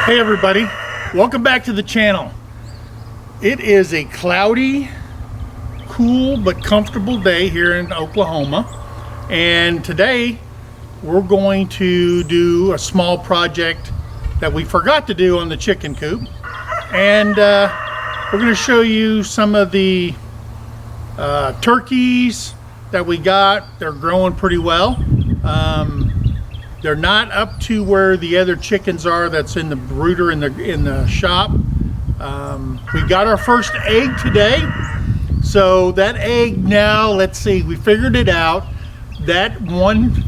Hey everybody, welcome back to the channel. It is a cloudy, cool but comfortable day here in Oklahoma, and today we're going to do a small project that we forgot to do on the chicken coop, and we're going to show you some of the turkeys that we got. They're growing pretty well. They're not up to where the other chickens are that's in the brooder in the shop. We got our first egg today. So that egg now, let's see, we figured it out. That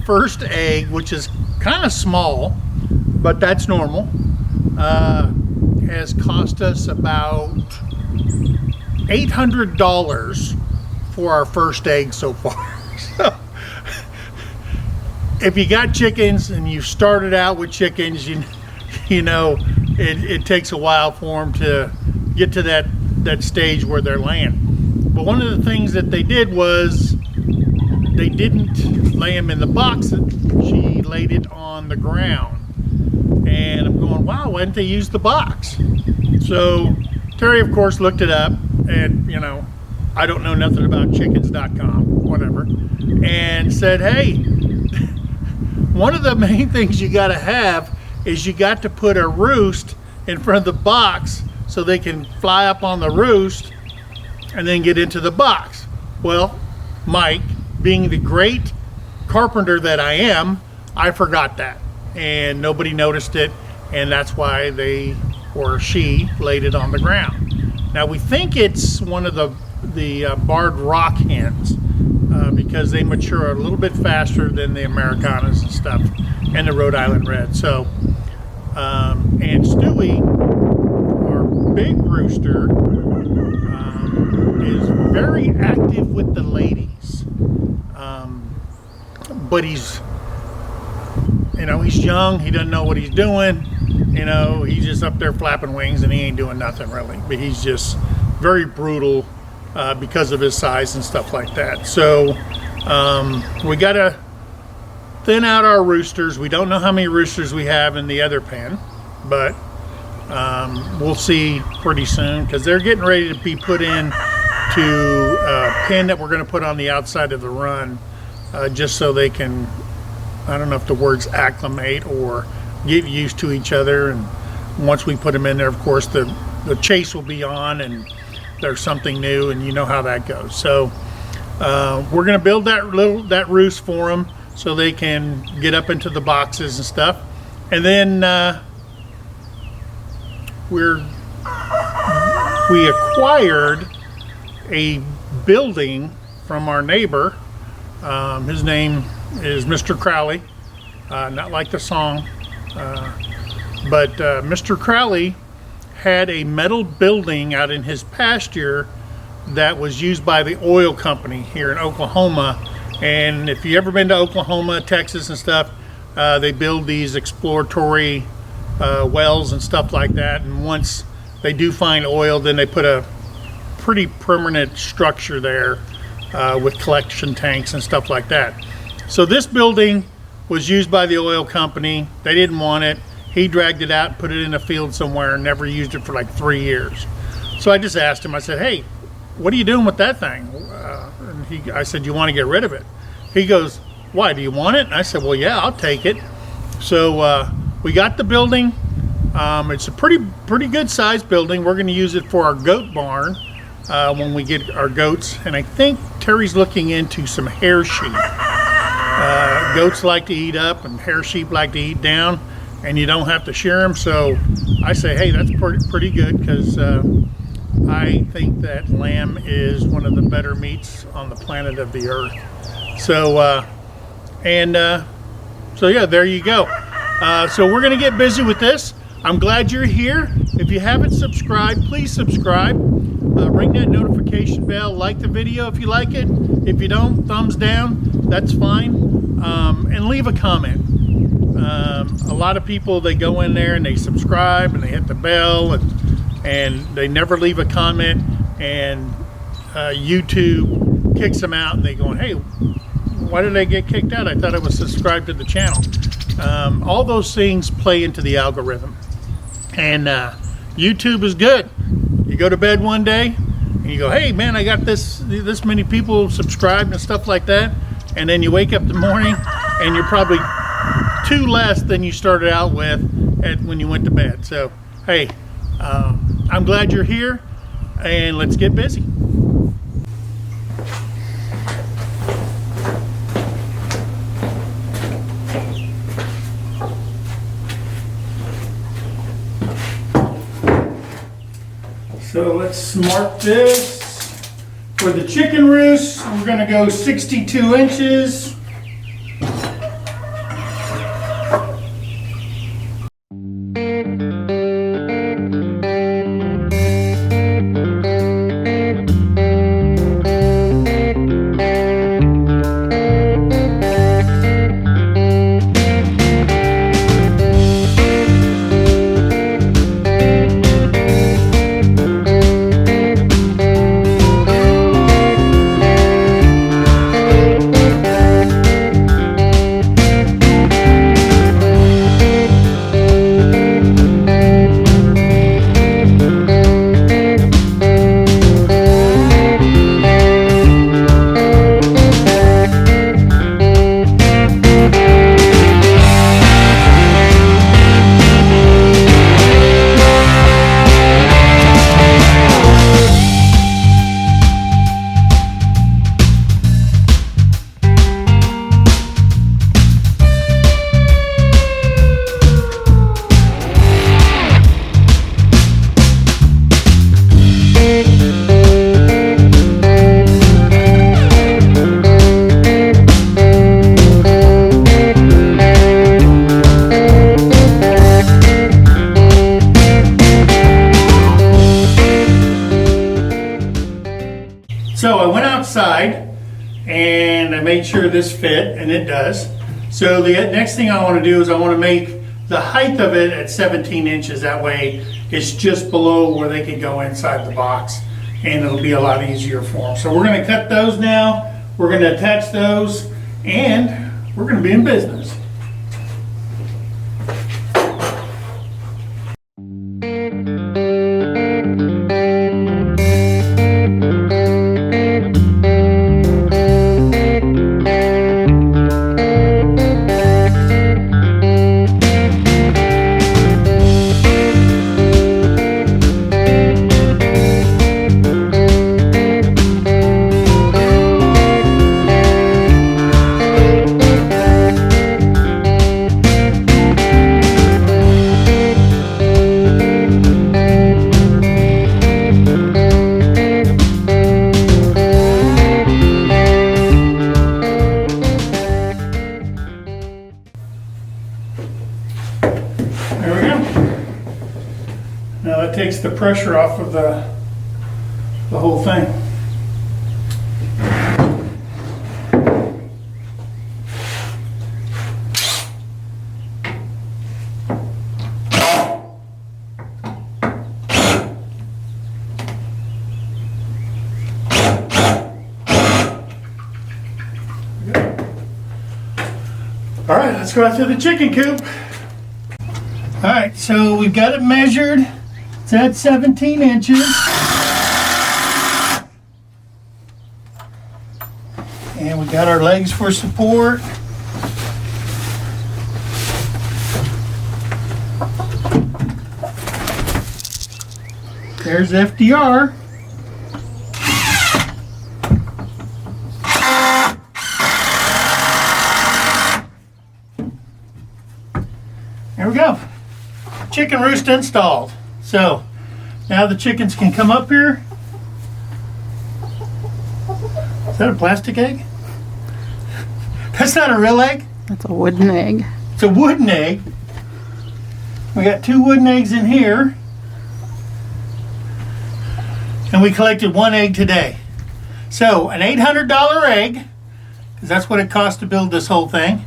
first egg, which is kind of small, but that's normal, has cost us about $800 for our first egg so far. So, if you got chickens and you started out with chickens, you know it takes a while for them to get to that stage where they're laying. But one of the things that they did was they didn't lay them in the box. She laid it on the ground, and I'm going, wow, why didn't they use the box? So Terry, of course, looked it up, and I don't know nothing about chickens.com, whatever, and said, hey, one of the main things you got to have is you got to put a roost in front of the box so they can fly up on the roost and then get into the box. Well, Mike, being the great carpenter that I am, I forgot that, and nobody noticed it, and that's why she laid it on the ground. Now we think it's one of the barred rock hens, because they mature a little bit faster than the Americanas and stuff, and the Rhode Island Red. So, and Stewie, our big rooster, is very active with the ladies, but he's young. He doesn't know what he's doing. He's just up there flapping wings, and he ain't doing nothing really. But he's just very brutal. Because of his size and stuff like that. So we got to thin out our roosters. We don't know how many roosters we have in the other pen, but we'll see pretty soon, because they're getting ready to be put in to a pen that we're going to put on the outside of the run, just so they can, I don't know if the word's acclimate or get used to each other. And once we put them in there, of course, the chase will be on, and there's something new, and you know how that goes. So we're going to build that roost for them so they can get up into the boxes and stuff. And then we acquired a building from our neighbor. His name is Mr. Crowley, not like the song, but Mr. Crowley had a metal building out in his pasture that was used by the oil company here in Oklahoma. And if you ever been to Oklahoma, Texas and stuff, they build these exploratory wells and stuff like that. And once they do find oil, then they put a pretty permanent structure there with collection tanks and stuff like that. So this building was used by the oil company. They didn't want it. He dragged it out, put it in a field somewhere, and never used it for like 3 years. So I just asked him, I said, hey, what are you doing with that thing? I said, you want to get rid of it? He goes, why, do you want it? And I said, well, yeah, I'll take it. So we got the building. It's a pretty good sized building. We're going to use it for our goat barn when we get our goats. And I think Terry's looking into some hair sheep. Goats like to eat up, and hair sheep like to eat down, and you don't have to shear them. So I say, hey, that's pretty good, because I think that lamb is one of the better meats on the planet of the earth. So so yeah, there you go. So we're gonna get busy with this. I'm glad you're here. If you haven't subscribed, please subscribe. Ring that notification bell. Like the video if you like it. If you don't, thumbs down. That's fine. And leave a comment. A lot of people, they go in there and they subscribe and they hit the bell, and they never leave a comment, and YouTube kicks them out, and they go, hey, why did I get kicked out? I thought I was subscribed to the channel. All those things play into the algorithm. And YouTube is good. You go to bed one day and you go, hey man, I got this many people subscribed and stuff like that. And then you wake up in the morning and you're probably 2 less than you started out with when you went to bed. So, hey, I'm glad you're here, and let's get busy. So let's mark this. For the chicken roost, we're going to go 62 inches. So I went outside and I made sure this fit, and it does. So the next thing I want to do is I want to make the height of it at 17 inches. That way it's just below where they can go inside the box, and it'll be a lot easier for them. So we're going to cut those now. We're going to attach those, and we're going to be in business. There we go. Now that takes the pressure off of the whole thing. All right, let's go out to the chicken coop. All right, so we've got it measured. It's at 17 inches. And we got our legs for support. There's FDR. There we go. Chicken roost installed. So now the chickens can come up here. Is that a plastic egg? That's not a real egg. That's a wooden egg. It's a wooden egg. We got 2 wooden eggs in here. And we collected 1 egg today. So an $800 egg, because that's what it cost to build this whole thing.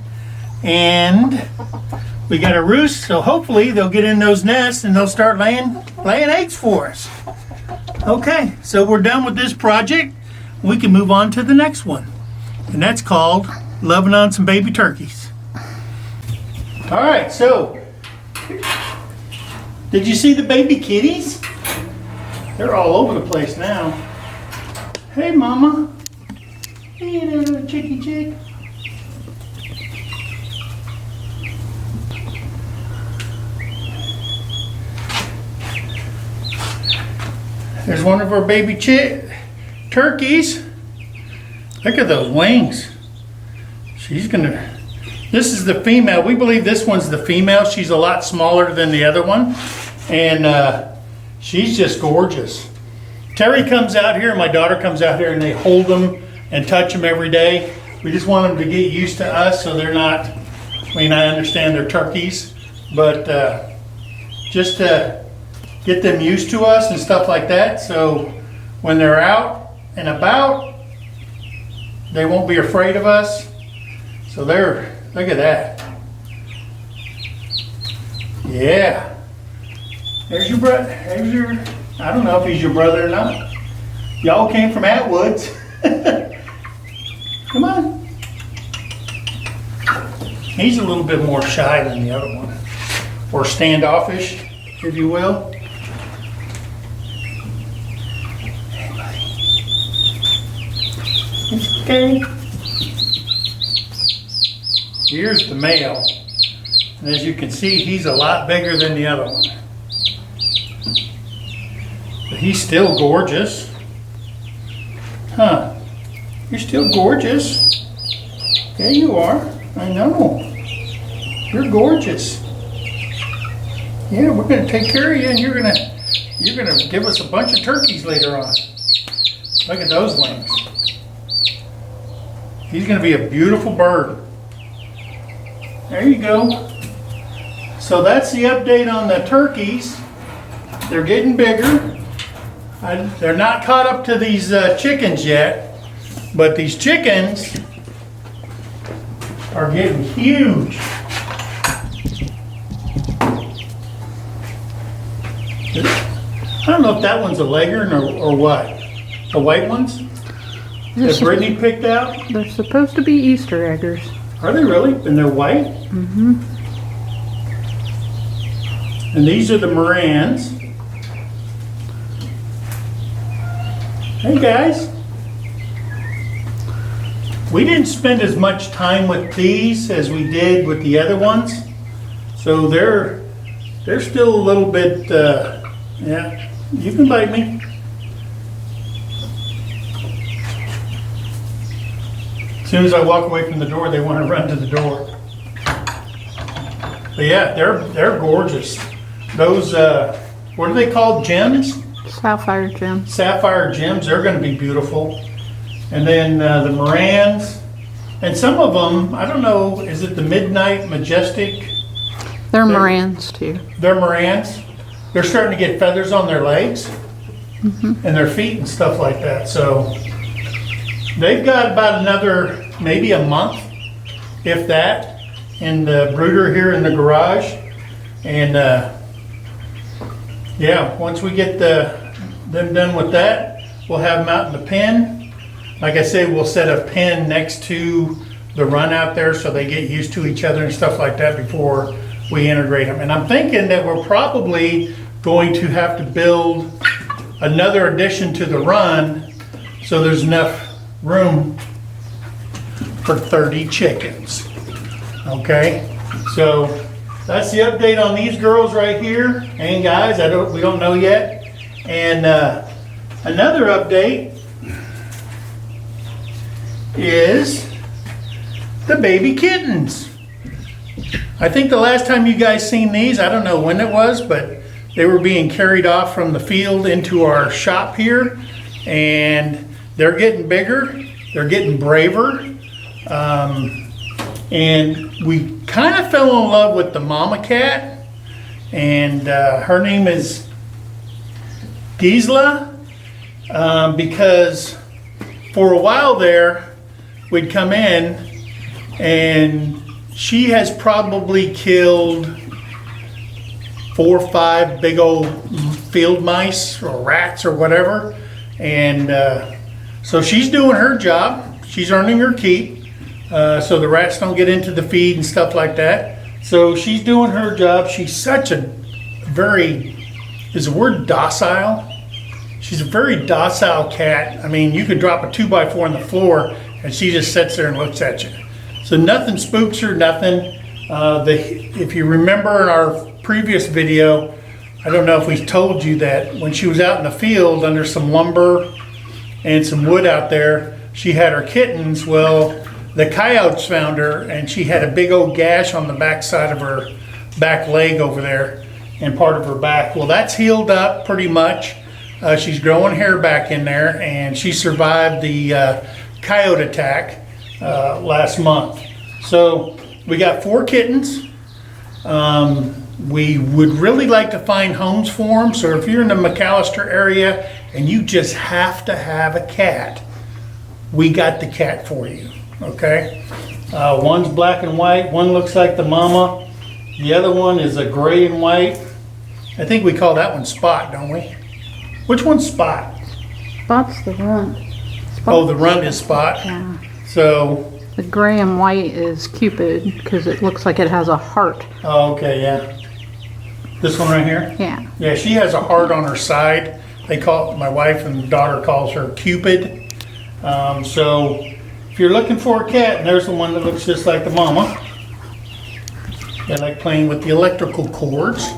And we got a roost, so hopefully they'll get in those nests and they'll start laying eggs for us. Okay, so we're done with this project. We can move on to the next one. And that's called Loving on Some Baby Turkeys. All right, so Did you see the baby kitties? They're all over the place now. Hey, Mama. Hey, little chickie chick. There's one of our baby turkeys. Look at those wings. This is the female. We believe this one's the female. She's a lot smaller than the other one. And she's just gorgeous. Terry comes out here and my daughter comes out here and they hold them and touch them every day. We just want them to get used to us so they're not, I mean, I understand they're turkeys, but just to get them used to us and stuff like that. So when they're out and about, they won't be afraid of us. So look at that. Yeah. There's your brother. I don't know if he's your brother or not. Y'all came from Atwoods. Come on. He's a little bit more shy than the other one. Or standoffish, if you will. It's okay. Here's the male. And as you can see, he's a lot bigger than the other one. But he's still gorgeous. Huh. You're still gorgeous. Yeah, you are. I know. You're gorgeous. Yeah, we're gonna take care of you and you're gonna give us a bunch of turkeys later on. Look at those wings. He's gonna be a beautiful bird. There you go. So that's the update on the turkeys. They're getting bigger. They're not caught up to these chickens yet, but these chickens are getting huge. I don't know if that one's a leghorn or what. The white ones that Brittany picked out? They're supposed to be Easter eggers. Are they really? And they're white? Mm-hmm. And these are the Morans. Hey guys. We didn't spend as much time with these as we did with the other ones. So they're still a little bit, yeah, you can bite me. As soon as I walk away from the door, they want to run to the door. But yeah, they're gorgeous. Those, what are they called, gems? Sapphire gems. Sapphire gems, they're going to be beautiful. And then the Morans, and some of them, I don't know, is it the Midnight Majestic? They're Morans too. They're Morans. They're starting to get feathers on their legs and their feet and stuff like that. So they've got about another, maybe a month, if that, in the brooder here in the garage. And yeah, once we get them done with that, we'll have them out in the pen. Like I say, we'll set a pen next to the run out there so they get used to each other and stuff like that before we integrate them. And I'm thinking that we're probably going to have to build another addition to the run so there's enough room for 30 chickens. Okay, so that's the update on these girls right here. And guys, we don't know yet. And another update is the baby kittens. I think the last time you guys seen these, I don't know when it was, but they were being carried off from the field into our shop here, and they're getting bigger, they're getting braver, and we kind of fell in love with the mama cat, and her name is Gisela, because for a while there, we'd come in and she has probably killed 4 or 5 big old field mice or rats or whatever. And so she's doing her job. She's earning her keep. So the rats don't get into the feed and stuff like that. So she's doing her job. She's such a is the word docile? She's a very docile cat. I mean, you could drop a 2x4 on the floor and she just sits there and looks at you. So nothing spooks her, nothing. If you remember in our previous video, I don't know if we told you that when she was out in the field under some lumber and some wood out there, she had her kittens. Well, the coyotes found her and she had a big old gash on the back side of her back leg over there and part of her back. Well, that's healed up pretty much. She's growing hair back in there, and she survived the coyote attack last month. So we got 4 kittens. We would really like to find homes for them. So if you're in the McAllister area and you just have to have a cat, we got the cat for you, okay? One's black and white, one looks like the mama. The other one is a gray and white. I think we call that one Spot, don't we? Which one's Spot? Spot's the runt. Oh, the runt is Spot. Yeah. So. The gray and white is Cupid because it looks like it has a heart. Oh, okay, yeah. This one right here? Yeah. Yeah, she has a heart on her side. My wife and daughter calls her Cupid. So if you're looking for a cat, and there's the one that looks just like the mama. They like playing with the electrical cords.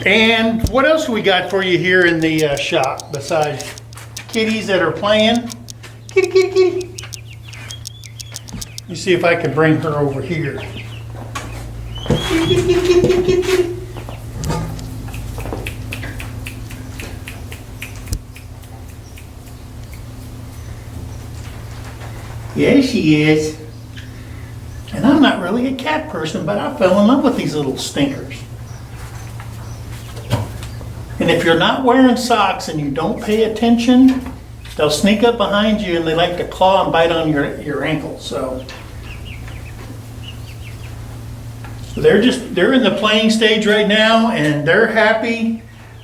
And what else do we got for you here in the shop besides kitties that are playing? Kitty, kitty, kitty. Let me see if I can bring her over here. Kitty, kitty, kitty, kitty, kitty, kitty. Yeah, she is. And I'm not really a cat person, but I fell in love with these little stinkers. And if you're not wearing socks and you don't pay attention, they'll sneak up behind you and they like to claw and bite on your ankles. So they're in the playing stage right now and they're happy.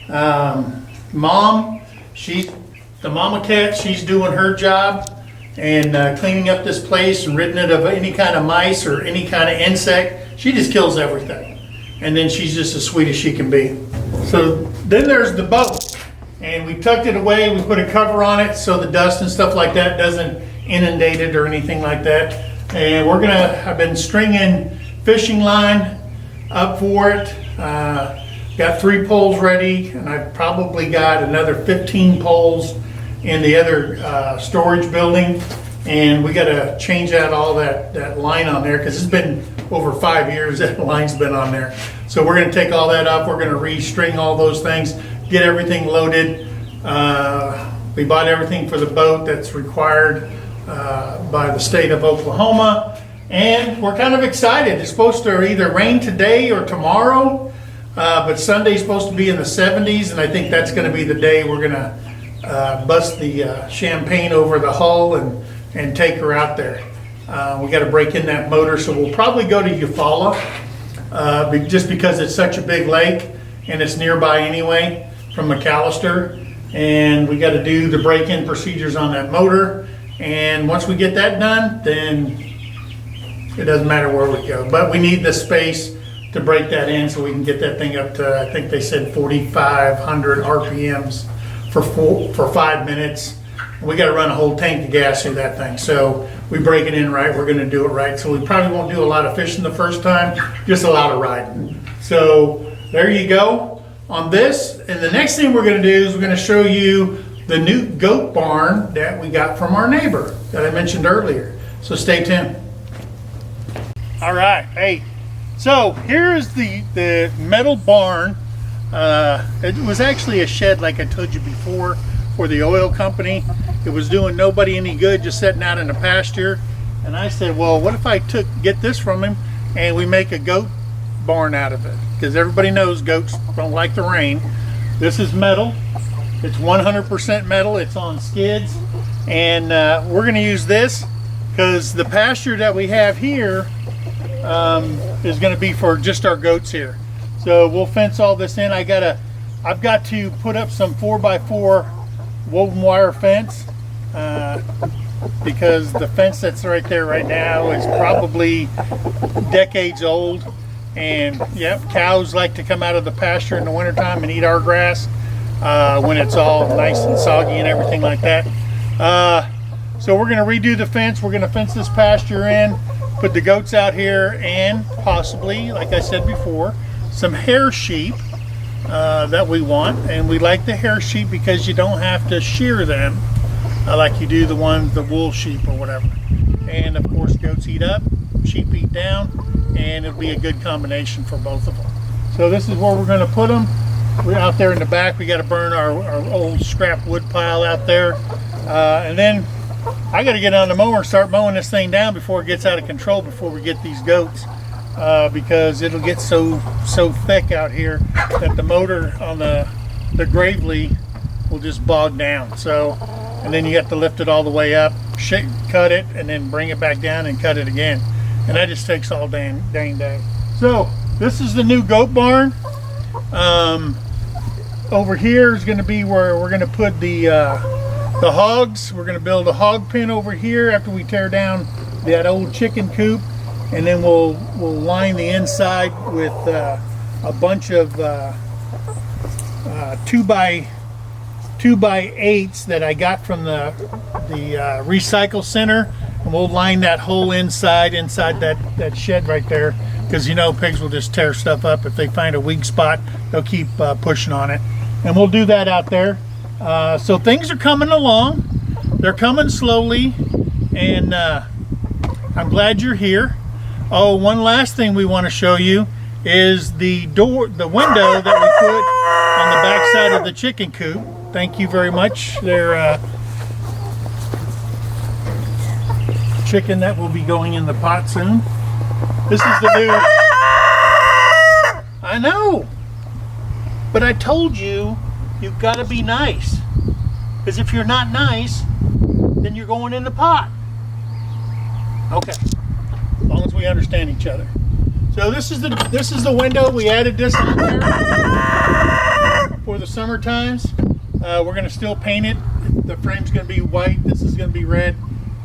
Mom, the mama cat, she's doing her job and cleaning up this place and ridding it of any kind of mice or any kind of insect. She just kills everything. And then she's just as sweet as she can be. So then there's the boat, and we tucked it away. We put a cover on it so the dust and stuff like that doesn't inundate it or anything like that. And I've been stringing fishing line up for it. Got 3 poles ready, and I've probably got another 15 poles in the other storage building. And we got to change out all that line on there because it's been over 5 years that line's been on there. So we're going to take all that up. We're going to restring all those things, get everything loaded. We bought everything for the boat that's required by the state of Oklahoma. And we're kind of excited. It's supposed to either rain today or tomorrow, but Sunday's supposed to be in the 70s, and I think that's going to be the day we're going to bust the champagne over the hull and take her out there. We got to break in that motor, so we'll probably go to Eufaula just because it's such a big lake and it's nearby anyway from McAllister. And we got to do the break-in procedures on that motor. And once we get that done, then it doesn't matter where we go. But we need the space to break that in so we can get that thing up to, I think they said 4,500 RPMs for 5 minutes. We got to run a whole tank of gas through that thing. So we break it in right, we're going to do it right. So we probably won't do a lot of fishing the first time, just a lot of riding. So there you go on this. And the next thing we're going to do is we're going to show you the new goat barn that we got from our neighbor that I mentioned earlier. So stay tuned. All right, hey, so here is the metal barn. It was actually a shed, like I told you before, for the oil company. It was doing nobody any good, just sitting out in the pasture. And I said, well, what if I get this from him and we make a goat barn out of it? Because everybody knows goats don't like the rain. This is metal. It's 100% metal. It's on skids. And we're going to use this because the pasture that we have here is going to be for just our goats here. So we'll fence all this in. I've got to put up some 4x4 woven wire fence because the fence that's right there right now is probably decades old. And yep, cows like to come out of the pasture in the wintertime and eat our grass when it's all nice and soggy and everything like that. So we're going to redo the fence. We're going to fence this pasture in, put the goats out here, and possibly, like I said before, some hair sheep that we want. And we like the hair sheep because you don't have to shear them like you do the wool sheep or whatever. And of course, goats eat up, sheep eat down, and it'll be a good combination for both of them. So this is where we're going to put them. We're out there in the back. We got to burn our old scrap wood pile out there, and then I got to get on the mower and start mowing this thing down before it gets out of control, before we get these goats, because it'll get so thick out here that the motor on the gravely will just bog down. So, and then you have to lift it all the way up, cut it, and then bring it back down and cut it again, and that just takes all dang day. So this is the new goat barn. Over here is going to be where we're going to put the hogs. We're going to build a hog pen over here after we tear down that old chicken coop, and then we'll line the inside with a bunch of 2x8s that I got from the recycle center, and we'll line that whole inside that shed right there, because you know pigs will just tear stuff up. If they find a weak spot, they'll keep pushing on it, and we'll do that out there. So things are coming along. They're coming slowly, and I'm glad you're here. Oh, one last thing we want to show you is the window that we put on the back side of the chicken coop. Thank you very much. They're chicken that will be going in the pot soon. This is the new... I know, but I told you, you've got to be nice, because if you're not nice, then you're going in the pot. Okay, as long as we understand each other. So this is the window. We added this on there for the summer times. We're going to still paint it. The frame's going to be white. This is going to be red,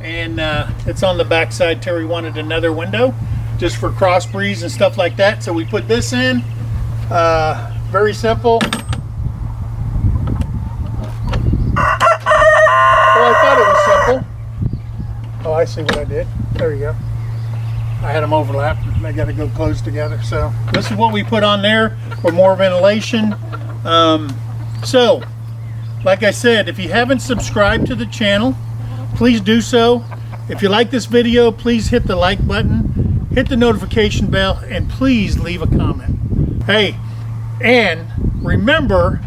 and it's on the back side. Terry wanted another window just for cross breeze and stuff like that. So we put this in. Very simple. Well, I thought it was simple. Oh, I see what I did. There you go. I had them overlapped and they got to go close together. So this is what we put on there for more ventilation. So, like I said, if you haven't subscribed to the channel, please do so. If you like this video, please hit the like button, hit the notification bell, and please leave a comment. Hey, and remember,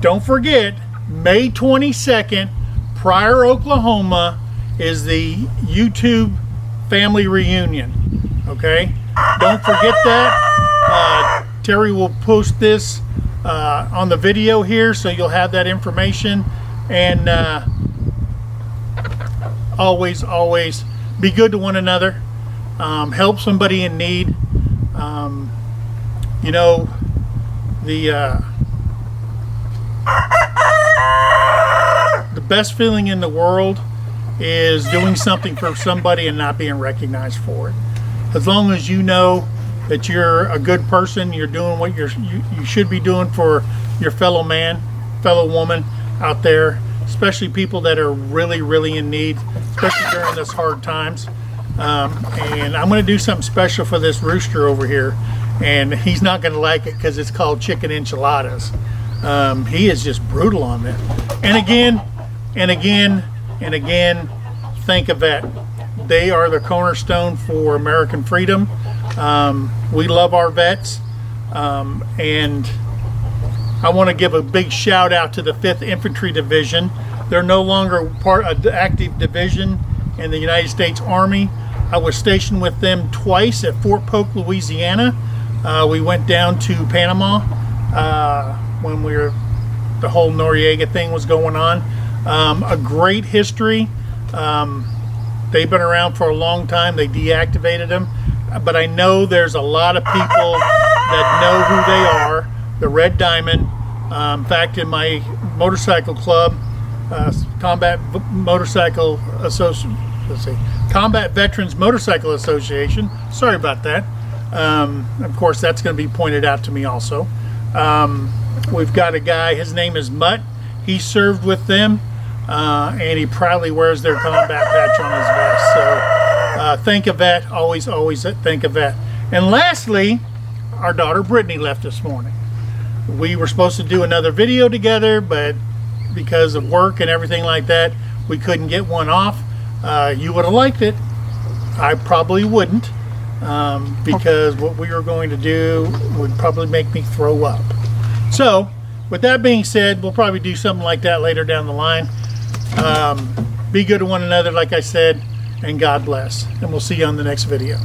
don't forget, May 22nd, Pryor, Oklahoma, is the YouTube family reunion. Okay, don't forget that. Terry will post this on the video here, so you'll have that information. And always be good to one another. Help somebody in need. You know, the best feeling in the world is doing something for somebody and not being recognized for it. As long as you know that you're a good person, you're doing what you should be doing for your fellow man, fellow woman out there, especially people that are really in need, especially during this hard times. And I'm going to do something special for this rooster over here, and he's not going to like it because it's called chicken enchiladas. He is just brutal on that. And again, think of that. They are the cornerstone for American freedom. We love our vets, and I want to give a big shout out to the 5th Infantry Division. They're no longer part of the active division in the United States Army. I was stationed with them twice at Fort Polk, Louisiana. We went down to Panama when the whole Noriega thing was going on. A great history. They've been around for a long time. They deactivated them, but I know there's a lot of people that know who they are. The Red Diamond. In fact, in my motorcycle club, Combat Veterans Motorcycle Association. Sorry about that. Of course, that's going to be pointed out to me also. We've got a guy, his name is Mutt. He served with them, and he proudly wears their combat patch on his vest. So thank a vet, always thank a vet. And lastly, our daughter Brittany left this morning. We were supposed to do another video together, but because of work and everything like that, we couldn't get one off. You would have liked it. I probably wouldn't, because what we were going to do would probably make me throw up. So, with that being said, we'll probably do something like that later down the line. Be good to one another, like I said, and God bless. And we'll see you on the next video.